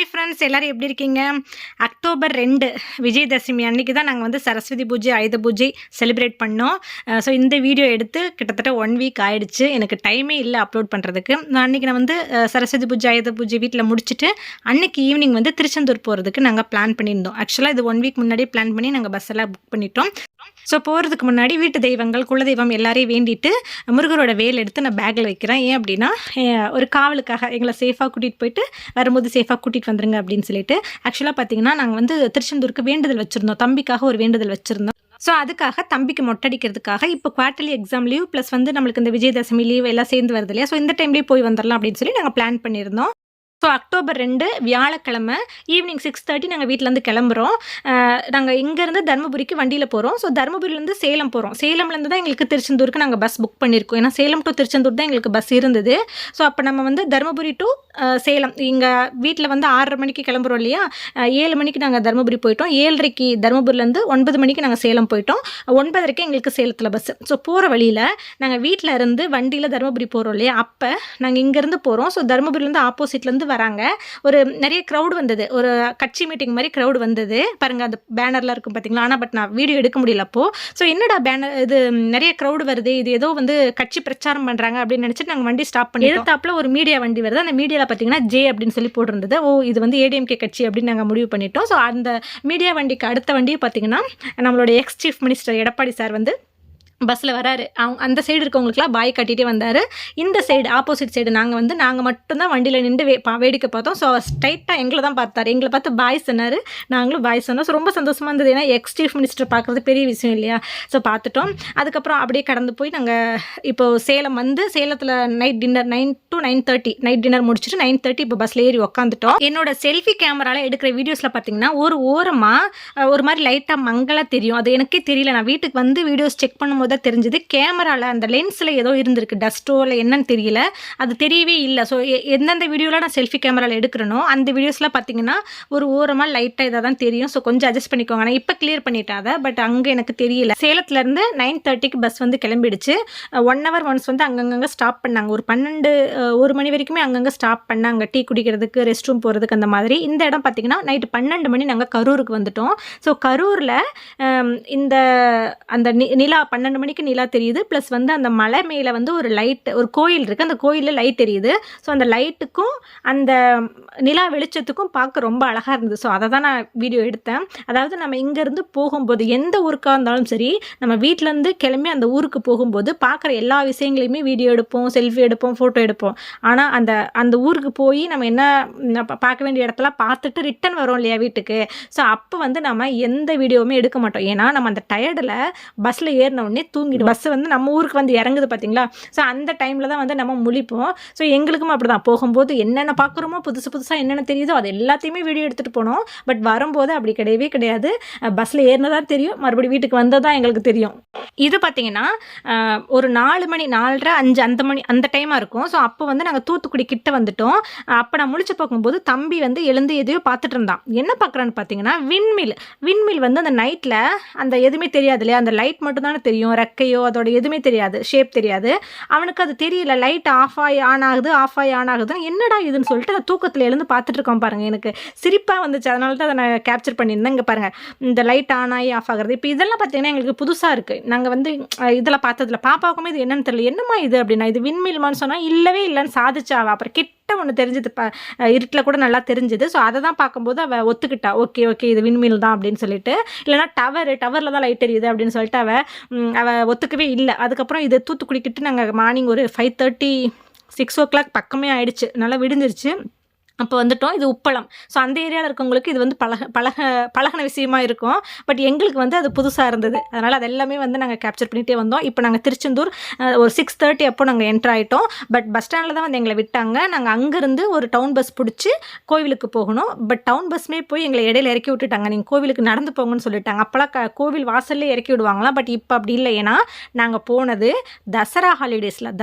Hi friends, எல்லோரும் எப்படி இருக்கீங்க? அக்டோபர் 2 விஜயதசமி அன்றைக்கி தான் நாங்கள் வந்து சரஸ்வதி பூஜை, ஆயுத பூஜை செலிப்ரேட் பண்ணோம். ஸோ இந்த வீடியோ எடுத்து கிட்டத்தட்ட 1 வீக் ஆகிடுச்சு. எனக்கு டைமே இல்லை அப்லோட் பண்ணுறதுக்கு. அன்றைக்கி நான் வந்து சரஸ்வதி பூஜை, ஆயுத பூஜை வீட்டில் முடிச்சுட்டு அன்றைக்கி ஈவினிங் வந்து திருச்செந்தூர் போகிறதுக்கு நாங்கள் பிளான் பண்ணியிருந்தோம். ஆக்சுவலாக இது 1 வீக் முன்னாடி பிளான் பண்ணி நாங்கள் பஸ் எல்லாம் புக் பண்ணிட்டோம். ஸோ போகிறதுக்கு முன்னாடி வீட்டு தெய்வங்கள், குலதெய்வம் எல்லாரையும் வேண்டிட்டு முருகரோட வேல் எடுத்து நான் பேக்கில் வைக்கிறேன். ஏன் அப்படின்னா ஒரு காவலுக்காக எங்களை சேஃபாக கூட்டிகிட்டு போயிட்டு வரும்போது சேஃபாக கூட்டிகிட்டு வந்துருங்க அப்படின்னு சொல்லிட்டு. ஆக்சுவலாக பார்த்தீங்கன்னா நாங்கள் வந்து திருச்செந்தூருக்கு வேண்டுதல் வச்சுருந்தோம், தம்பிக்காக ஒரு வேண்டுதல் வச்சுருந்தோம். ஸோ அதுக்காக தம்பிக்கு மொட்டடிக்கிறதுக்காக இப்போ குவார்ட்டர்லி எக்ஸாம் லீவ் ப்ளஸ் வந்து நம்மளுக்கு இந்த விஜயதசமி லீவ் எல்லாம் சேர்ந்து வருது இல்லையா? ஸோ இந்த டைம்லேயே போய் வந்துடலாம் அப்படின்னு சொல்லி நாங்கள் பிளான் பண்ணியிருந்தோம். ஸோ அக்டோபர் 2 வியாழக்கிழமை ஈவினிங் 6:30 நாங்கள் வீட்டிலேருந்து கிளம்புறோம். நாங்கள் இங்கேருந்து தருமபுரிக்கு வண்டியில் போகிறோம். ஸோ தருமபுரியிலேருந்து சேலம் போகிறோம். சேலம்லேருந்து தான் எங்களுக்கு திருச்செந்தூருக்கு நாங்கள் பஸ் புக் பண்ணியிருக்கோம். ஏன்னா சேலம் டு திருச்செந்தூர் தான் எங்களுக்கு பஸ் இருந்தது. ஸோ அப்போ நம்ம வந்து தருமபுரி டு சேலம், இங்கே வீட்டில் வந்து 6:30 மணிக்கு கிளம்புறோம் இல்லையா? 7 மணிக்கு நாங்கள் தருமபுரி போயிட்டோம். 7:30க்கு தருமபுரிலேருந்து 9 மணிக்கு நாங்கள் சேலம் போயிட்டோம். 9:30க்கு எங்களுக்கு சேலத்தில் பஸ்ஸு. ஸோ போகிற வழியில் நாங்கள் வீட்டில் இருந்து வண்டியில் தருமபுரி போகிறோம் இல்லையா? அப்போ நாங்கள் இங்கேருந்து போகிறோம். ஸோ தருமபுரிலேருந்து ஆப்போசிட்லேருந்து வராங்க. ஒரு நிறைய க்ரௌட் வந்தது, ஒரு கட்சி மீட்டிங் மாதிரி க்ரௌட் வந்தது பாருங்கள். அந்த பேனர்லாம் இருக்கும் பார்த்தீங்களா? ஆனால் பட் நான் வீடியோ எடுக்க முடியல அப்போது. ஸோ என்னடா பேனர் இது, நிறைய க்ரௌட் வருது, இது ஏதோ வந்து கட்சி பிரச்சாரம் பண்ணுறாங்க அப்படின்னு நினச்சிட்டு நாங்கள் வண்டி ஸ்டாப் பண்ணி எடுத்தாப்பில் ஒரு மீடியா வண்டி வருது. அந்த மீடியாவில் பார்த்தீங்கன்னா ஜே அப்படின்னு சொல்லி போட்டிருந்தது. இது வந்து ஏடிஎம்கே கட்சி அப்படின்னு நாங்கள் முடிவு பண்ணிட்டோம். ஸோ அந்த மீடியா வண்டிக்கு அடுத்த வண்டியை பார்த்தீங்கன்னா நம்மளோட X chief minister Edappadi sir வந்து பஸ்ஸில் வராரு. அந்த சைடு இருக்கவங்களுக்குலாம் பாய் கட்டிகிட்டே வந்தார். இந்த சைடு ஆப்போசிட் சைடு நாங்கள் மட்டும்தான் வண்டியில் நின்று வேடிக்கை பார்த்தோம். ஸோ ஸ்ட்ரைட்டாக எங்களை தான் பார்த்தார். எங்களை பார்த்து பாய் சொன்னார், நாங்களும் பாய் சொன்னோம். ஸோ ரொம்ப சந்தோஷமாக இருந்தது. ஏன்னா எக்ஸ் சீஃப் மினிஸ்டர் பார்க்குறது பெரிய விஷயம் இல்லையா? ஸோ பார்த்துட்டோம். அதுக்கப்புறம் அப்படியே கடந்து போய் நாங்கள் இப்போது சேலம் வந்து சேலத்தில் night dinner 9 to 9:30 night dinner முடிச்சுட்டு 9:30 இப்போ பஸ்ஸில் ஏறி உக்காந்துட்டோம். என்னோட செல்ஃபி கேமராவில் எடுக்கிற வீடியோஸில் பார்த்தீங்கன்னா ஒரு ஓரமாக ஒரு மாதிரி லைட்டாக மங்கலாக தெரியும். அது எனக்கே தெரியல. நான் வீட்டுக்கு வந்து வீடியோஸ் செக் பண்ணும்போது தான் தெரிஞ்சது. கேமராவில் அந்த லென்ஸில் ஏதோ இருந்திருக்கு, டஸ்ட்டோ இல்லை என்னன்னு தெரியல, அது தெரியவே இல்லை. ஸோ எந்தெந்த வீடியோவில் நான் செல்ஃபி கேமராவில் எடுக்கிறனோ அந்த வீடியோஸில் பார்த்தீங்கன்னா ஒரு ஓரமாக லைட்டாக இதாக தான் தெரியும். ஸோ கொஞ்சம் அட்ஜஸ்ட் பண்ணிக்கோங்க. நான் இப்போ கிளியர் பண்ணிட்டாத, பட் அங்கே எனக்கு தெரியல. சேலத்துலேருந்து 9:30க்கு பஸ் வந்து கிளம்பிடுச்சு. 1 hour ஒன்ஸ் வந்து அங்கங்கே ஸ்டாப் பண்ணாங்க. ஒரு 1 மணி வரைக்குமே அங்கங்கே ஸ்டாப் பண்ணாங்க, டீ குடிக்கிறதுக்கு, ரெஸ்ட் ரூம் போகிறதுக்கு அந்த மாதிரி. இந்த இடம் பார்த்தீங்கன்னா நைட்டு 12 மணி நாங்கள் கரூருக்கு வந்துட்டோம். ஸோ கரூரில் இந்த அந்த நிலா 12 மணிக்கு நிலா தெரியுது. ப்ளஸ் வந்து அந்த மலை மேலே வந்து ஒரு லைட், ஒரு கோயில் இருக்குது, அந்த கோயிலில் லைட் தெரியுது. ஸோ அந்த லைட்டுக்கும் அந்த நிலா வெளிச்சத்துக்கும் பார்க்க ரொம்ப அழகாக இருந்தது. ஸோ அதை தான் நான் வீடியோ எடுத்தேன். அதாவது நம்ம இங்கேருந்து போகும்போது எந்த ஊருக்காக இருந்தாலும் சரி, நம்ம வீட்டிலேருந்து கிளம்பி அந்த ஊருக்கு போகும்போது பார்க்குற எல்லா விஷயங்களையுமே வீடியோ எடுப்போம், செல்ஃபி எடுப்போம், ஃபோட்டோ எடுப்போம். ஆனால் அந்த ஊருக்கு போய் நம்ம என்ன பார்க்க வேண்டிய இடத்துல பார்த்துட்டு ரிட்டன் வரோம் இல்லையா வீட்டுக்கு? ஸோ அப்போ வந்து நம்ம எந்த வீடியோவுமே எடுக்க மாட்டோம். ஏன்னா நம்ம அந்த டயர்டில் பஸ்ஸில் ஏறின உடனே தூங்கிடும். பஸ் வந்து நம்ம ஊருக்கு வந்து இறங்குது பார்த்தீங்களா? ஸோ அந்த டைமில் தான் வந்து நம்ம முழிப்போம். ஸோ எங்களுக்கும் அப்படி தான். போகும்போது என்னென்ன பார்க்குறோமோ, புதுசாக என்னென்ன தெரியுதோ அது எல்லாத்தையுமே வீடியோ எடுத்துகிட்டு போனோம். பட் வரும்போது அப்படி கிடையவே கிடையாது. பஸ்ஸில் ஏறினதான் தெரியும், மறுபடியும் வீட்டுக்கு வந்தது தான் எங்களுக்கு தெரியும். இது பார்த்தீங்கன்னா ஒரு 4 மணி 4:30 5 அந்த மணி அந்த டைமாக இருக்கும். ஸோ அப்போ வந்து நாங்கள் தூத்துக்குடி கிட்ட வந்துட்டோம். அப்போ நான் முழிச்சு பார்க்கும்போது தம்பி வந்து எழுந்து எதையோ பார்த்துட்டு இருந்தான். என்ன பார்க்குறான்னு பார்த்தீங்கன்னா விண்மில் வந்து அந்த நைட்டில் அந்த எதுவுமே தெரியாது இல்லையா? அந்த லைட் மட்டும் தானே தெரியும், ரெக்கையோ அதோட எதுவுமே தெரியாது, ஷேப் தெரியாது. அவனுக்கு அது தெரியல. லைட் ஆஃப் ஆகி ஆன் ஆகுது. என்னடா இதுன்னு சொல்லிட்டு அந்த தூக்கத்தில் எழுந்து பார்த்துட்டு இருக்கோம் பாருங்கள். எனக்கு சிரிப்பாக வந்துச்சு. அதனால தான் அதை நான் கேப்சர் பண்ணியிருந்தேன். இங்கே பாருங்கள், இந்த லைட் ஆன் ஆகி ஆஃப் ஆகிறது. இப்போ இதெல்லாம் பார்த்தீங்கன்னா எங்களுக்கு புதுசாக இருக்குது. நாங்கள் வந்து இதெல்லாம் பார்த்ததில்ல. பாப்பாவுக்குமே இது என்னன்னு தெரியல. என்னம்மா இது அப்படின்னா, இது விண்மில்மான்னு சொன்னால் இல்லவே இல்லைன்னு சாதிச்சாவா. அப்புறம் கிட்ட ஒன்று தெரிஞ்சது, இருட்டில் கூட நல்லா தெரிஞ்சுது. ஸோ அதை தான் பார்க்கும்போது அவள் ஒத்துக்கிட்டா. ஓகே இது விண்மில் தான் அப்படின்னு சொல்லிட்டு. இல்லைனா டவரில் தான் லைட் தெரியுது அப்படின்னு சொல்லிட்டு அவள் ஒத்துக்கவே இல்லை. அதுக்கப்புறம் இது தூத்துக்குடிக்கிட்டு நாங்கள் மார்னிங் ஒரு 5:30 6 o'clock பக்கமே ஆயிடுச்சு. நல்லா விடிஞ்சிருச்சு. அப்போ வந்துட்டோம். இது உப்பளம். ஸோ அந்த ஏரியாவில் இருக்கவங்களுக்கு இது வந்து பழகின விஷயமா இருக்கும். பட் எங்களுக்கு வந்து அது புதுசாக இருந்தது. அதனால் அது எல்லாமே வந்து நாங்கள் கேப்சர் பண்ணிகிட்டே வந்தோம். இப்போ நாங்கள் திருச்செந்தூர் ஒரு 6:30 அப்போ நாங்கள் என்ட்ரு ஆகிட்டோம். பட் பஸ் ஸ்டாண்டில் தான் வந்து எங்களை விட்டாங்க. நாங்கள் அங்கேருந்து ஒரு டவுன் பஸ் பிடிச்சி கோவிலுக்கு போகணும். பட் டவுன் பஸ்மே போய் எங்களை இடையில இறக்கி விட்டுட்டாங்க. நீங்கள் கோவிலுக்கு நடந்து போங்கன்னு சொல்லிட்டாங்க. அப்போலாம் கோவில் வாசல்லே இறக்கி விடுவாங்களாம். பட் இப்போ அப்படி இல்லை. ஏன்னா நாங்கள் போனது தசரா ஹாலிடேஸில்.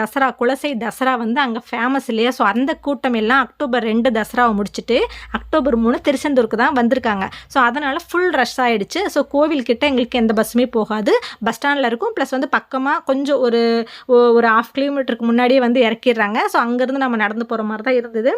குலசை தசரா வந்து அங்கே ஃபேமஸ் இல்லையா? ஸோ அந்த கூட்டம் எல்லாம் அக்டோபர் 2 தசரா தசராவை முடிச்சுட்டு அக்டோபர் 3 திருச்செந்தூருக்கு தான் வந்திருக்காங்க. ஸோ அதனால் ஃபுல் ரஷ் ஆகிடுச்சு. ஸோ கோவில்கிட்ட எங்களுக்கு எந்த பஸ்ஸுமே போகாது, பஸ் ஸ்டாண்டில் இருக்கும். ப்ளஸ் வந்து பக்கமாக கொஞ்சம் ஒரு 1/2 கிலோமீட்டருக்கு முன்னாடியே வந்து இறக்கிடுறாங்க. ஸோ அங்கேருந்து நம்ம நடந்து போகிற மாதிரி தான் இருந்தது.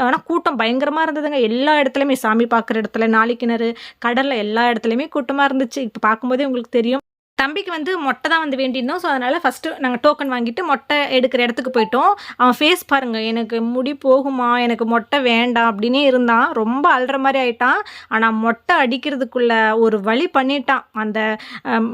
ஆனால் கூட்டம் பயங்கரமாக இருந்ததுங்க. எல்லா இடத்துலையுமே சாமி பார்க்குற இடத்துல, நாளிக்கிணறு, கடலில் எல்லா இடத்துலையுமே கூட்டமாக இருந்துச்சு. இப்போ பார்க்கும்போதே உங்களுக்கு தெரியும். தம்பிக்கு வந்து மொட்டை தான் வந்து வேண்டியிருந்தோம். ஸோ அதனால் ஃபஸ்ட்டு நாங்கள் டோக்கன் வாங்கிட்டு மொட்டை எடுக்கிற இடத்துக்கு போயிட்டோம். அவன் ஃபேஸ் பாருங்கள், எனக்கு முடி போகுமா, எனக்கு மொட்டை வேண்டாம் அப்படின்னே இருந்தான். ரொம்ப அழுற மாதிரி ஆகிட்டான். ஆனால் மொட்டை அடிக்கிறதுக்குள்ள ஒரு வழி பண்ணிட்டான். அந்த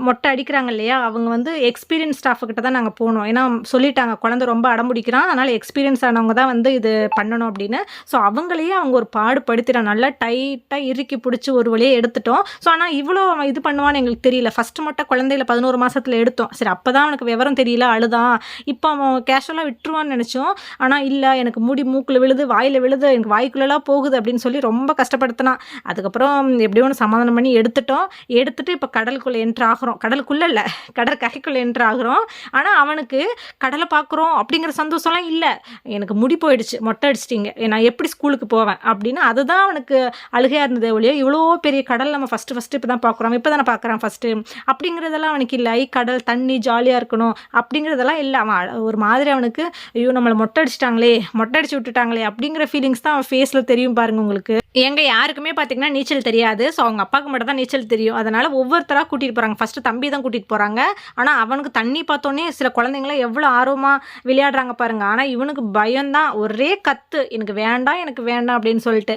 மொட்டை அடிக்கிறாங்க இல்லையா, அவங்க வந்து எக்ஸ்பீரியன்ஸ் ஸ்டாஃப்கிட்ட தான் நாங்கள் போனோம். ஏன்னா சொல்லிட்டாங்க குழந்தை ரொம்ப அடம்பிடிக்கிறான், அதனால் எக்ஸ்பீரியன்ஸ் ஆனவங்க தான் வந்து இது பண்ணணும் அப்படின்னு. ஸோ அவங்களையே அவங்க ஒரு பாடுபடுத்திட்டான். நல்லா டைட்டாக இறுக்கி பிடிச்சி ஒரு வழியே எடுத்துட்டோம். ஸோ ஆனால் இவ்வளோ இது பண்ணுவான்னு எங்களுக்கு தெரியல. ஃபஸ்ட்டு மொட்டை குழந்தையில 11 மாதத்தில் எடுத்தோம். சரி, அப்போ தான் அவனுக்கு விவரம் தெரியல, அழுதான். இப்போ அவன் கேஷுவலாக விட்டுருவான்னு நினச்சோம். ஆனால் இல்லை, எனக்கு முடி மூக்கில் விழுது, வாயில் விழுது, எனக்கு வாய்க்குள்ளெல்லாம் போகுது அப்படின்னு சொல்லி ரொம்ப கஷ்டப்படுத்தினான். அதுக்கப்புறம் எப்படியோ ஒன்று சமாதானம் பண்ணி எடுத்துட்டு இப்போ கடலுக்குள்ளே என்ட்ரு ஆகிறோம். கடலுக்குள்ளே இல்லை, கடற்கரைக்குள்ளே என்ட்ரு ஆகிறோம். ஆனால் அவனுக்கு கடலை பார்க்குறோம் அப்படிங்கிற சந்தோஷம்லாம் இல்லை. எனக்கு முடி போயிடுச்சு, மொட்டை அடிச்சிட்டிங்க, நான் எப்படி ஸ்கூலுக்கு போவேன் அப்படின்னு அதுதான் அவனுக்கு அழுகையாக இருந்தது ஒழிய, இவ்வளோ பெரிய கடல் நம்ம ஃபஸ்ட்டு இப்போ தான் பார்க்குறோம், இப்போ தானே பார்க்குறான் ஃபஸ்ட்டு அப்படிங்கிறதெல்லாம் அவனுக்கு இல்லை. கடல் தண்ணி ஜாலியாக இருக்கணும் அப்படிங்கிறதெல்லாம் இல்லை. அவன் ஒரு மாதிரி அவனுக்கு ஐயோ நம்மளை மொட்டை அடிச்சு விட்டுட்டாங்களே அப்படிங்கிற ஃபீலிங்ஸ் தான் அவன் ஃபேஸில் தெரியும் பாருங்கள் உங்களுக்கு. எங்கள் யாருக்குமே பார்த்திங்கன்னா நீச்சல் தெரியாது. ஸோ அவங்க அப்பாவுக்கு மட்டும் தான் நீச்சல் தெரியும். அதனால் ஒவ்வொருத்தராக கூட்டிகிட்டு போகிறாங்க. ஃபஸ்ட்டு தம்பி தான் கூட்டிகிட்டு போகிறாங்க. ஆனால் அவனுக்கு தண்ணி பார்த்தோன்னே சில குழந்தைங்களாம் எவ்வளோ ஆர்வமாக விளையாடுறாங்க பாருங்கள். ஆனால் இவனுக்கு பயம்தான், ஒரே கத்து, எனக்கு வேண்டாம் அப்படின்னு சொல்லிட்டு.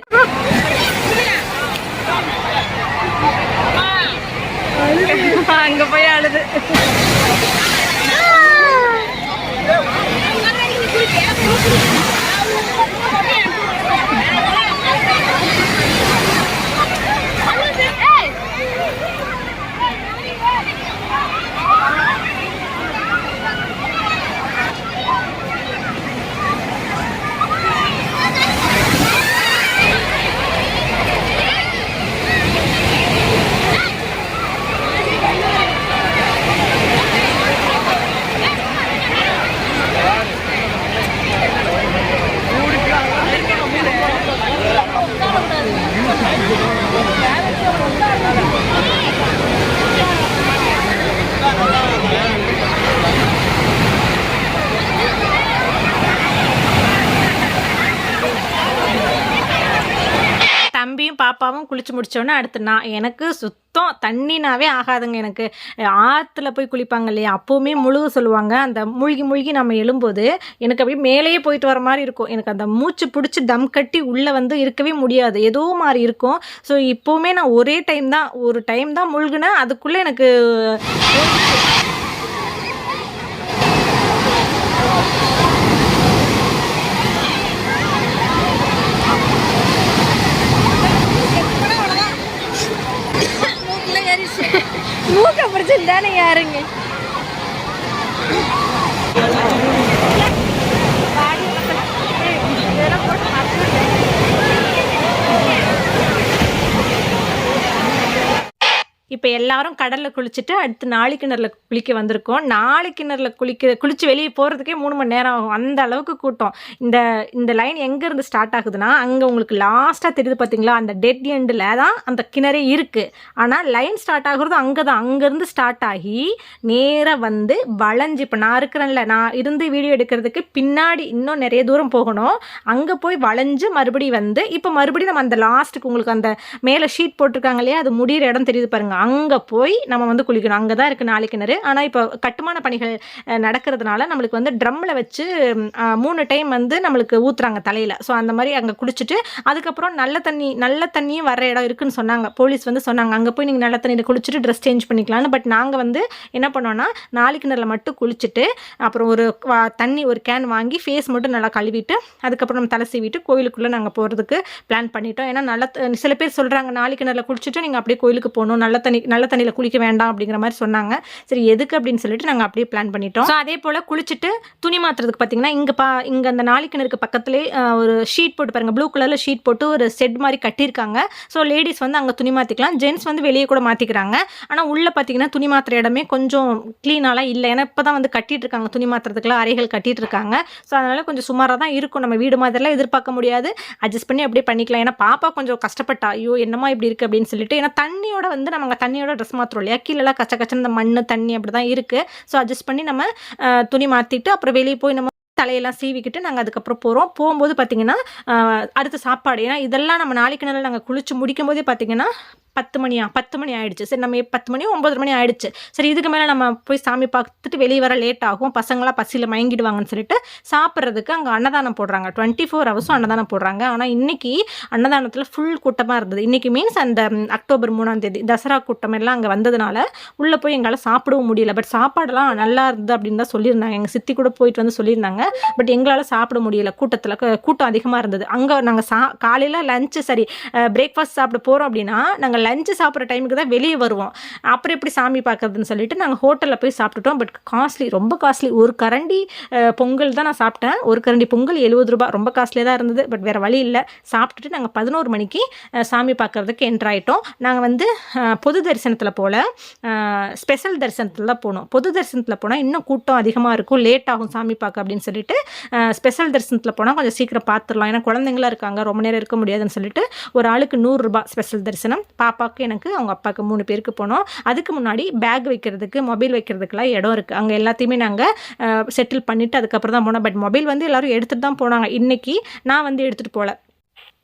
அங்கே போய் அழுது. தம்பியும் பாப்பாவும் குளிச்சு முடிச்சோன்னே அடுத்து எனக்கு சுத்தம் தண்ணினாவே ஆகாதுங்க. எனக்கு ஆற்றுல போய் குளிப்பாங்க இல்லையா, அப்போவுமே முழுக சொல்லுவாங்க. அந்த மூழ்கி நம்ம எழும்போது எனக்கு அப்படியே மேலேயே போயிட்டு வர மாதிரி இருக்கும். எனக்கு அந்த மூச்சு பிடிச்சி தம் கட்டி உள்ளே வந்து இருக்கவே முடியாது, ஏதோ மாதிரி இருக்கும். ஸோ இப்போவுமே நான் ஒரு டைம் தான் முழுகினேன். அதுக்குள்ளே எனக்கு மூக்க பிடிச்சது தானே யாருங்க. இப்போ எல்லாரும் கடலில் குளிச்சுட்டு அடுத்து நாளிக்கிணறில் குளிக்க வந்திருக்கோம். நாளிக்கிணறில் குளித்து வெளியே போகிறதுக்கே 3 மணி நேரம் ஆகும், அந்த அளவுக்கு கூட்டம். இந்த லைன் எங்கேருந்து ஸ்டார்ட் ஆகுதுன்னா, அங்கே உங்களுக்கு லாஸ்ட்டாக தெரியுது பார்த்தீங்களா, அந்த டெட் எண்டில் தான் அந்த கிணறே இருக்குது. ஆனால் லைன் ஸ்டார்ட் ஆகுறது அங்கே தான். அங்கேருந்து ஸ்டார்ட் ஆகி நேராக வந்து வளைஞ்சு, இப்போ நான் இருக்கிறேன்ல, நான் இருந்து வீடியோ எடுக்கிறதுக்கு பின்னாடி இன்னும் நிறைய தூரம் போகணும். அங்கே போய் வளைஞ்சு மறுபடியும் வந்து இப்போ மறுபடியும் நம்ம அந்த லாஸ்ட்டுக்கு உங்களுக்கு அந்த மேலே ஷீட் போட்டிருக்காங்க இல்லையா, அது முடிகிற இடம் தெரியுது பாருங்கள், அங்கே போய் நம்ம வந்து குளிக்கணும். அங்கே தான் இருக்குது நாளிக்கிணறு. ஆனால் இப்போ கட்டுமான பணிகள் நடக்கிறதுனால நம்மளுக்கு வந்து ட்ரம்மில் வச்சு 3 டைம் வந்து நம்மளுக்கு ஊற்றுறாங்க தலையில். ஸோ அந்த மாதிரி அங்கே குளிச்சுட்டு அதுக்கப்புறம் நல்ல தண்ணியும் வர இடம் இருக்குதுன்னு சொன்னாங்க. போலீஸ் வந்து சொன்னாங்க அங்கே போய் நீங்கள் நல்ல தண்ணியில் குளிச்சுட்டு ட்ரெஸ் சேஞ்ச் பண்ணிக்கலான்னு. பட் நாங்கள் வந்து என்ன பண்ணோன்னா நாளிக்கிணறில் மட்டும் குளிச்சுட்டு அப்புறம் ஒரு கேன் வாங்கி ஃபேஸ் மட்டும் நல்லா கழுவிட்டு அதுக்கப்புறம் நம்ம தலை சீவிட்டு கோயிலுக்குள்ளே நாங்கள் போகிறதுக்கு பிளான் பண்ணிட்டோம். ஏன்னா சில பேர் சொல்கிறாங்க நாளிக்கிணறில் குளிச்சுட்டு நீங்கள் அப்படியே கோயிலுக்கு போகணும், நல்ல தண்ணி நல்ல தண்ணியில் குளிக்க வேண்டாம் அப்படிங்கிற மாதிரி சொன்னாங்க. சரி எதுக்கு அப்படின்னு சொல்லிட்டு நாங்கள் அப்படியே பிளான் பண்ணிட்டோம். ஸோ அதே போல் குளிச்சுட்டு துணி மாற்றுறதுக்கு பார்த்தீங்கன்னா இங்கே அந்த நாளிக்கிணறுக்கு பக்கத்துலேயே ஒரு ஷீட் போட்டு பாருங்கள், ப்ளூ கலரில் ஷீட் போட்டு ஒரு செட் மாதிரி கட்டியிருக்காங்க. ஸோ லேடிஸ் வந்து அங்கே துணி மாற்றிக்கலாம், ஜென்ட்ஸ் வந்து வெளியே கூட மாற்றிக்கிறாங்க. ஆனால் உள்ளே பார்த்தீங்கன்னா துணி மாற்றுற இடமே கொஞ்சம் க்ளீனாலாம் இல்லை. ஏன்னா இப்போ தான் வந்து கட்டிகிட்டு இருக்காங்க, துணி மாற்றுறதுக்குலாம் அறைகள் கட்டிகிட்டு இருக்காங்க. ஸோ அதனால் கொஞ்சம் சுமாராக தான் இருக்கும். நம்ம வீடு மாதிரிலாம் எதிர்பார்க்க முடியாது, அட்ஜஸ்ட் பண்ணி அப்படியே பண்ணிக்கலாம். ஏன்னா பாப்பா கொஞ்சம் கஷ்டப்பட்டா, ஐயோ என்னமா இப்படி இருக்குது அப்படின்னு சொல்லிட்டு. ஏன்னா தண்ணியோட வந்து நம்ம தண்ணியோட ட்ரெஸ் மாற்றுறோம் இல்லையா, கீழெல்லாம் கச்ச கச்சன்னு இந்த மண் தண்ணி அப்படி தான் இருக்குது. ஸோ அட்ஜஸ்ட் பண்ணி நம்ம துணி மாற்றிட்டு அப்புறம் வெளியே போய் நம்ம தலையெல்லாம் சீவிக்கிட்டு நாங்கள் அதுக்கப்புறம் போகிறோம். போகும்போது பார்த்தீங்கன்னா அடுத்த சாப்பாடு, ஏன்னா இதெல்லாம் நம்ம நாளிக்கிணறுல நாங்கள் குளிச்சு முடிக்கும் போதே பார்த்தீங்கன்னா 10 மணி ஆயிடுச்சு. சரி நம்ம 10 மணி 9 மணி ஆயிடுச்சு. சரி இதுக்கு மேலே நம்ம போய் சாமி பார்த்துட்டு வெளியே வர லேட் ஆகும், பசங்களாம் பசியில் மயங்கிடுவாங்கன்னு சொல்லிட்டு சாப்பிட்றதுக்கு அங்கே அன்னதானம் போடுறாங்க. 24 ஹவர்ஸும் அன்னதானம் போடுறாங்க. ஆனால் இன்றைக்கி அன்னதானத்தில் ஃபுல் கூட்டமாக இருந்தது. இன்றைக்கி மீன்ஸ் அந்த அக்டோபர் 3ஆம் தேதி தசரா கூட்டம் எல்லாம் அங்கே வந்ததுனால உள்ளே போய் எங்களால் சாப்பிடவும் முடியல. பட் சாப்பாடெல்லாம் நல்லா இருந்தது அப்படின்னு தான் சொல்லியிருந்தாங்க. எங்கள் சித்தி கூட போயிட்டு வந்து சொல்லியிருந்தாங்க. பட் எங்களால் சாப்பிட முடியல, கூட்டம் அதிகமாக இருந்தது. அங்கே நாங்கள் காலையில் லஞ்சு சரி பிரேக்ஃபாஸ்ட் சாப்பிட போகிறோம் அப்படின்னா நாங்கள் லஞ்சு சாப்பிட்ற டைமுக்கு தான் வெளியே வருவோம். அப்புறம் எப்படி சாமி பார்க்குறதுன்னு சொல்லிட்டு நாங்கள் ஹோட்டலில் போய் சாப்பிட்டுட்டோம். பட் காஸ்ட்லி, ரொம்ப காஸ்ட்லி. ஒரு கரண்டி பொங்கல் தான் நான் சாப்பிட்டேன். ஒரு கரண்டி பொங்கல் 70 ரூபா, ரொம்ப காஸ்ட்லியாக தான் இருந்தது. பட் வேறு வழி இல்லை, சாப்பிட்டுட்டு நாங்கள் 11 மணிக்கு சாமி பார்க்குறதுக்கு என்ட்ராயிட்டோம். நாங்கள் வந்து பொது தரிசனத்தில் போல் ஸ்பெஷல் தரிசனத்தில் தான் போனோம். பொது தரிசனத்தில் போனால் இன்னும் கூட்டம் அதிகமாக இருக்கும், லேட் ஆகும் சாமி பார்க்க அப்படின்னு சொல்லிட்டு ஸ்பெஷல் தரிசனத்தில் போனால் கொஞ்சம் சீக்கிரம் பார்த்துடலாம், ஏன்னா குழந்தைங்களாம் இருக்காங்க, ரொம்ப நேரம் இருக்க முடியாதுன்னு சொல்லிட்டு ஒரு ஆளுக்கு 100 ரூபா ஸ்பெஷல் தரிசனம். பாப்பாவுக்கு எனக்கு அவங்க அப்பாவுக்கு 3 பேருக்கு போனோம். அதுக்கு முன்னாடி பேக் வைக்கிறதுக்கு மொபைல் வைக்கிறதுக்குலாம் இடம் இருக்குது. அங்கே எல்லாத்தையுமே நாங்கள் செட்டில் பண்ணிவிட்டு அதுக்கப்புறம் தான் போனோம். பட் மொபைல் வந்து எல்லோரும் எடுத்துகிட்டு தான் போனாங்க. இன்றைக்கி நான் வந்து எடுத்துகிட்டு போகல.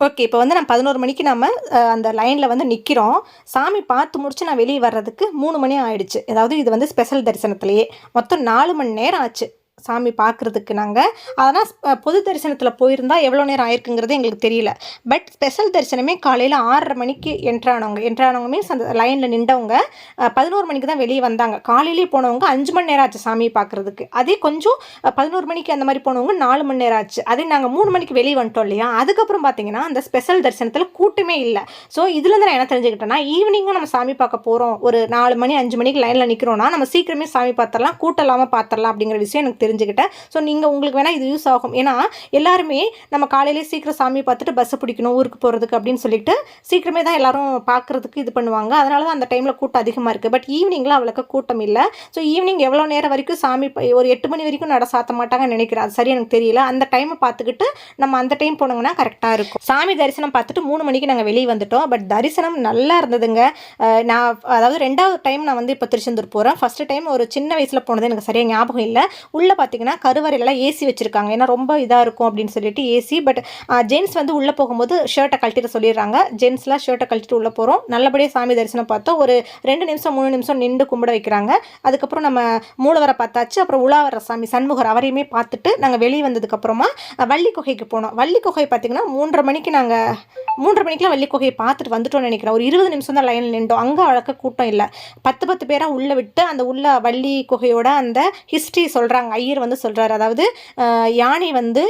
ஓகே, இப்போ வந்து நான் 11 மணிக்கு நம்ம அந்த லைனில் வந்து நிற்கிறோம். சாமி பார்த்து முடிச்சு நான் வெளியே வர்றதுக்கு 3 மணி ஆயிடுச்சு. அதாவது இது வந்து ஸ்பெஷல் தரிசனத்துலேயே மொத்தம் 4 மணி நேரம் ஆச்சு சாமி பார்க்குறதுக்கு. நாங்கள் அதனால் பொது தரிசனத்தில் போயிருந்தால் எவ்வளோ நேரம் ஆயிருக்குங்கிறது எங்களுக்கு தெரியல. பட் ஸ்பெஷல் தரிசனமே காலையில் 6:30 மணிக்கு என்ட்ரானவங்க மீன்ஸ் அந்த லைனில் நின்றவங்க 11 மணிக்கு தான் வெளியே வந்தாங்க. காலையிலேயே போனவங்க 5 மணி நேரம் ஆச்சு சாமி பார்க்குறதுக்கு. அதே கொஞ்சம் 11 மணிக்கு அந்த மாதிரி போனவங்க 4 மணி நேரம் ஆச்சு. அதே நாங்கள் 3 மணிக்கு வெளியே வந்துட்டோம் இல்லையா, அதுக்கப்புறம் பார்த்தீங்கன்னா அந்த ஸ்பெஷல் தரிசனத்தில் கூட்டமே இல்லை. ஸோ இதுலேருந்து நான் என்ன தெரிஞ்சுக்கிட்டேன்னா, ஈவினிங்கும் நம்ம சாமி பார்க்க போகிறோம், ஒரு 4 மணி 5 மணிக்கு லைனில் நிற்கிறோன்னா நம்ம சீக்கிரமே சாமி பார்த்துடலாம், கூட்டம் இல்லாமல் பார்த்துடலாம் அப்படிங்கிற விஷயம் எனக்கு தெரிஞ்சுக்கிட்டேன். ஸோ நீங்கள் உங்களுக்கு வேணால் இது யூஸ் ஆகும். ஏன்னா எல்லாருமே நம்ம காலையிலே சீக்கிரம் சாமி பார்த்துட்டு பஸ்ஸை பிடிக்கணும் ஊருக்கு போகிறதுக்கு அப்படின்னு சொல்லிட்டு சீக்கிரமே தான் எல்லாரும் பார்க்குறதுக்கு இது பண்ணுவாங்க. அதனால தான் அந்த டைமில் கூட்டம் அதிகமாக இருக்குது. பட் ஈவினிங்கில் அவ்வளோக்கு கூட்டம் இல்லை. ஸோ ஈவினிங் எவ்வளோ நேரம் வரைக்கும் சாமி ஒரு 8 மணி வரைக்கும் நட சாத்த மாட்டாங்கன்னு நினைக்கிறேன். அது சரி எனக்கு தெரியல. அந்த டைமை பார்த்துக்கிட்டு நம்ம அந்த டைம் போனோங்கன்னா கரெக்டாக இருக்கும். சாமி தரிசனம் பார்த்துட்டு 3 மணிக்கு நாங்கள் வெளியே வந்துட்டோம். பட் தரிசனம் நல்லா இருந்ததுங்க. நான் அதாவது 2வது டைம் நான் வந்து இப்போ திருச்செந்தூர் போகிறேன். ஃபஸ்ட்டு டைம் ஒரு சின்ன வயசில் போனது எனக்கு சரியாக ஞாபகம் இல்லை. உள்ளே பார்த்தீங்கன்னா கருவறையிலலாம் ஏசி வச்சுருக்காங்க, ஏன்னா ரொம்ப இதாக இருக்கும் அப்படின்னு சொல்லிட்டு ஏசி. பட் ஜென்ட்ஸ் வந்து உள்ளே போகும்போது ஷர்ட்டை கழட்டிட்டு சொல்லிடுறாங்க. ஜென்ட்ஸ்லாம் ஷர்ட்டை கழட்டிட்டு உள்ளே போகிறோம். நல்லபடியாக சாமி தரிசனம் பார்த்தோம். ஒரு 2 நிமிஷம் 3 நிமிஷம் நின்று கும்பிட வைக்கிறாங்க. அதுக்கப்புறம் நம்ம மூலவரை பார்த்தாச்சு. அப்புறம் உலாவர சாமி சண்முகர் அவரையுமே பார்த்துட்டு நாங்கள் வெளியே வந்ததுக்கப்புறமா வள்ளி குகைக்கு போனோம். வள்ளி குகை பார்த்திங்கன்னா 3:30 மணிக்கெலாம் வள்ளி குகையை பார்த்துட்டு வந்துட்டோம்னு நினைக்கிறேன். ஒரு 20 நிமிஷம் தான் லைனில் நின்றோம். அங்கே அழக்க கூட்டம் இல்லை. 10 பேராக உள்ளே விட்டு அந்த உள்ள வள்ளி குகையோட அந்த ஹிஸ்ட்ரி சொல்கிறாங்க. ஐயர் வந்து சொல்கிறார், அதாவது யானை வந்து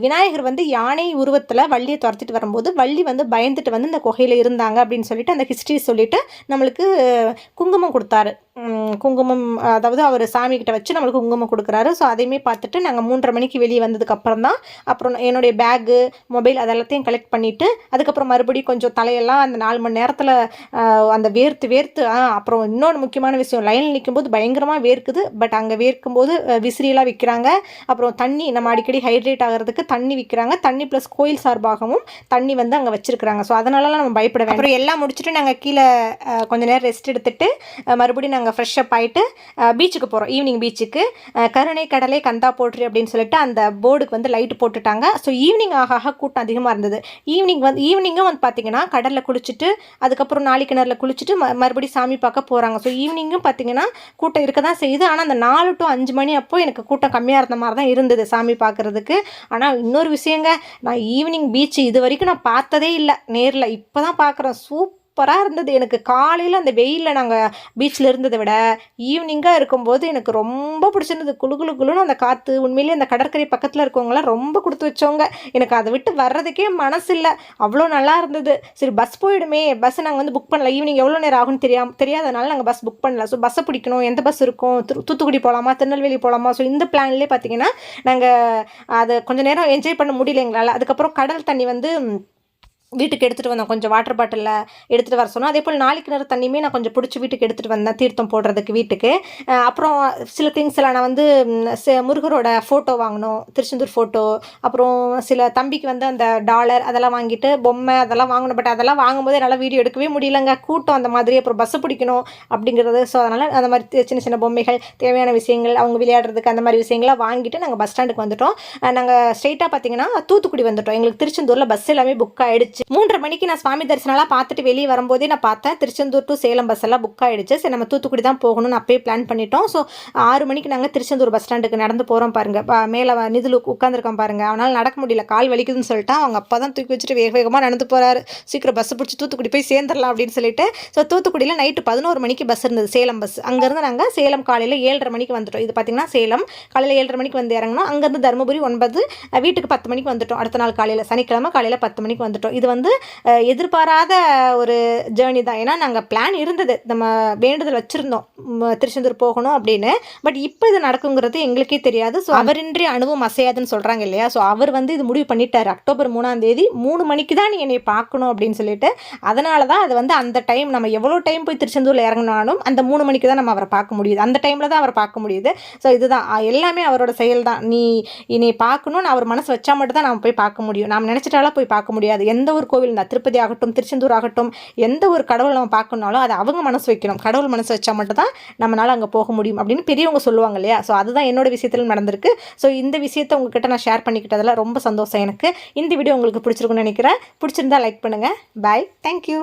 விநாயகர் வந்து யானை உருவத்தில் வள்ளியை துரத்திட்டு வரும்போது வள்ளி வந்து பயந்துட்டு வந்து இந்த குகையில் இருந்தாங்க அப்படின்னு சொல்லிட்டு அந்த ஹிஸ்ட்ரி சொல்லிட்டு நம்மளுக்கு குங்குமம் கொடுத்தாரு. குங்குமம் அதாவது அவர் சாமிக்கிட்ட வச்சு நம்மளுக்கு குங்குமம் கொடுக்குறாரு. ஸோ அதையுமே பார்த்துட்டு நாங்கள் 3:30 மணிக்கு வெளியே வந்ததுக்கப்புறம் தான் அப்புறம் என்னுடைய பேகு மொபைல் அதெல்லாத்தையும் கலெக்ட் பண்ணிவிட்டு அதுக்கப்புறம் மறுபடியும் கொஞ்சம் தலையெல்லாம் அந்த 4 மணி நேரத்தில் அந்த வேர்த்து அப்புறம் இன்னொன்று முக்கியமான விஷயம், லைனில் நிற்கும்போது பயங்கரமாக வேர்க்குது. பட் அங்கே வேர்க்கும்போது விசிறியெல்லாம் விற்கிறாங்க. அப்புறம் தண்ணி நம்ம அடிக்கடி ஹைட்ரேட் ஆகிறதுக்கு தண்ணி விற்கிறாங்க. தண்ணி ப்ளஸ் கோயில் சார்பாகவும் தண்ணி வந்து அங்கே வச்சுருக்குறாங்க. ஸோ அதனாலலாம் நம்ம பயப்பட வேண்டாம். அப்புறம் எல்லாம் முடிச்சுட்டு நாங்கள் கீழே கொஞ்சம் நேரம் ரெஸ்ட் எடுத்துகிட்டு மறுபடியும் நாங்கள் ஃப்ரெஷ்ஷப் ஆகிட்டு பீச்சுக்கு போகிறோம். ஈவினிங் பீச்சுக்கு கருணை கடலை கந்தா போட்ரி அப்படின்னு சொல்லிட்டு அந்த போர்டுக்கு வந்து லைட்டு போட்டுட்டாங்க. ஸோ ஈவினிங் ஆக கூட்டம் அதிகமாக இருந்தது. ஈவினிங்கும் வந்து பார்த்திங்கன்னா கடலில் குளிச்சுட்டு அதுக்கப்புறம் நாளிக்கிணறுல குளிச்சுட்டு மறுபடியும் சாமி பார்க்க போகிறாங்க. ஸோ ஈவினிங்கும் பார்த்திங்கன்னா கூட்டம் இருக்க தான் செய்யுது. ஆனால் அந்த 4 to 5 மணி அப்போ எனக்கு கூட்டம் கம்மியாக இருந்த மாதிரி தான் இருந்தது சாமி பார்க்குறதுக்கு. ஆனால் இன்னொரு விஷயங்க, நான் ஈவினிங் பீச்சு இது வரைக்கும் நான் பார்த்ததே இல்லை நேரில். இப்போ தான் பார்க்குறேன். சூப்பராக இருந்தது. எனக்கு காலையில் அந்த வெயிலில் நாங்கள் பீச்சில் இருந்ததை விட ஈவினிங்காக இருக்கும்போது எனக்கு ரொம்ப பிடிச்சிருந்தது. குளு குளு குளுன்னு அந்த காற்று. உண்மையிலேயே அந்த கடற்கரை பக்கத்தில் இருக்கவங்களாம் ரொம்ப கொடுத்து வச்சவங்க. எனக்கு அதை விட்டு வர்றதுக்கே மனசு இல்லை, அவ்வளோ நல்லா இருந்தது. சரி பஸ் போயிடுமே, பஸ் நாங்கள் வந்து புக் பண்ணல, ஈவினிங் எவ்வளோ நேரம் ஆகும்னு தெரியாதனால நாங்கள் பஸ் புக் பண்ணல. ஸோ பஸ்ஸை பிடிக்கணும், எந்த பஸ் இருக்கும், தூத்துக்குடி போகலாமா திருநெல்வேலி போகலாமா. ஸோ இந்த பிளான்லேயே பார்த்தீங்கன்னா நாங்கள் அதை கொஞ்சம் நேரம் என்ஜாய் பண்ண முடியல எங்களால். அதுக்கப்புறம் கடல் தண்ணி வந்து வீட்டுக்கு எடுத்துகிட்டு வந்தேன், கொஞ்சம் வாட்டர் பாட்டிலில் எடுத்துகிட்டு வர சொன்னோம். அதே போல் 4 கிணறு தண்ணியுமே நான் கொஞ்சம் பிடிச்சி வீட்டுக்கு எடுத்துகிட்டு வந்தேன், தீர்த்தம் போடுறதுக்கு வீட்டுக்கு. அப்புறம் சில திங்ஸ் எல்லாம் நான் வந்து முருகரோட ஃபோட்டோ வாங்கினோம், திருச்செந்தூர் ஃபோட்டோ. அப்புறம் சில தம்பிக்கு வந்து அந்த டாலர் அதெல்லாம் வாங்கிட்டு பொம்மை அதெல்லாம் வாங்கணும். பட் அதெல்லாம் வாங்கும்போது என்னால் வீடியோ எடுக்கவே முடியலங்க, கூட்டம் அந்த மாதிரி. அப்புறம் பஸ்ஸை பிடிக்கணும் அப்படிங்கிறது. ஸோ அதனால் அந்த மாதிரி சின்ன சின்ன பொம்மைகள், தேவையான விஷயங்கள், அவங்க விளையாடுறதுக்கு அந்த மாதிரி விஷயங்கள்லாம் வாங்கிட்டு நாங்கள் பஸ் ஸ்டாண்டுக்கு வந்துட்டோம். நாங்கள் ஸ்ட்ரெயிட்டாக பார்த்தீங்கன்னா தூத்துக்குடி வந்துட்டோம். எங்களுக்கு திருச்செந்தூரில் பஸ் எல்லாமே புக் ஆகிடுச்சு. 3:30 மணிக்கு நான் சுவாமி தரிசனம்லாம் பார்த்துட்டு வெளியே வரும்போதே நான் பார்த்தேன் திருச்செந்தூர் டு சேலம் பஸ் எல்லாம் புக் ஆகிடுச்சு. சரி நம்ம தூத்துக்குடி தான் போகணும்னு அப்பயே பிளான் பண்ணிட்டோம். ஸோ 6 மணிக்கு நாங்கள் திருச்செந்தூர் பஸ் ஸ்டாண்டுக்கு நடந்து போகிறோம் பாருங்கள். மேலே நிதில் உட்காந்துருக்கோம் பாருங்கள். அவனால் நடக்க முடியல, கால் வலிக்குதுன்னு சொல்லிட்டு அவங்க அப்பா தான் தூக்கி வச்சுட்டு வேக வேகமாக நடந்து போகிறாரு. சீக்கிரம் பஸ் பிடிச்சி தூத்துக்குடி போய் சேர்ந்துடலாம் அப்படின்னு சொல்லிட்டு. ஸோ தூத்துக்குடியில் நைட்டு 11 மணிக்கு பஸ் இருந்தது, சேலம் பஸ். அங்கேருந்து நாங்கள் சேலம் காலையில் 7:30 மணிக்கு வந்துட்டோம். இது பார்த்திங்கன்னா சேலம் காலையில் 7:30 மணிக்கு வந்து இறங்கணும். அங்கேருந்து தருமபுரி 9, வீட்டுக்கு 10 மணிக்கு வந்துட்டோம். அடுத்த நாள் காலையில் சனிக்கிழமை காலையில் 10 மணிக்கு வந்துட்டோம். இது வந்து எதிர்பாராத ஒரு ஜேர்னி தான். ஏன்னா நாங்கள் பிளான் இருந்தது, நம்ம வேண்டுதல் வச்சுருந்தோம் திருச்செந்தூர் போகணும் அப்படின்னு. பட் இப்போ இது நடக்குங்கிறது எங்களுக்கே தெரியாது. ஸோ அவரின்றி அணுவும் அசையாதுன்னு சொல்கிறாங்க இல்லையா. ஸோ அவர் வந்து இது முடிவு பண்ணிட்டார், அக்டோபர் 3ஆம் தேதி 3 மணிக்கு தான் நீ என்னை பார்க்கணும் அப்படின்னு சொல்லிட்டு. அதனால தான் அது வந்து அந்த டைம் நம்ம எவ்வளோ டைம் போய் திருச்செந்தூரில் இறங்கினாலும் அந்த 3 மணிக்கு தான் நம்ம அவரை பார்க்க முடியுது, அந்த டைமில் தான் அவரை பார்க்க முடியுது. ஸோ இதுதான் எல்லாமே அவரோட செயல் தான். நீ என்னை பார்க்கணும்னு அவர் மனசு வச்சா மட்டும் தான் நம்ம போய் பார்க்க முடியும். நாம் நினச்சிட்டாலும் போய் பார்க்க முடியாது. எந்த ஒரு கோவில் தான், திருப்பதி ஆகட்டும் திருச்செந்தூர் ஆகட்டும், எந்த ஒரு கடவுள் நம்ம பார்க்கணுனாலும் அது அவங்க மனசு வைக்கணும். கடவுள் மனசு வச்சா மட்டும் தான் நம்மளால் அங்கே போக முடியும் அப்படின்னு பெரியவங்க சொல்லுவாங்க இல்லையா. ஸோ அதுதான் என்னோட விஷயத்தில் நடந்திருக்கு. ஸோ இந்த விஷயத்தை உங்ககிட்ட நான் ஷேர் பண்ணிக்கிட்டதில் ரொம்ப சந்தோஷம் எனக்கு. இந்த வீடியோ உங்களுக்கு பிடிச்சிருக்குன்னு நினைக்கிறேன். பிடிச்சிருந்தா லைக் பண்ணுங்கள். பாய், தேங்க்யூ.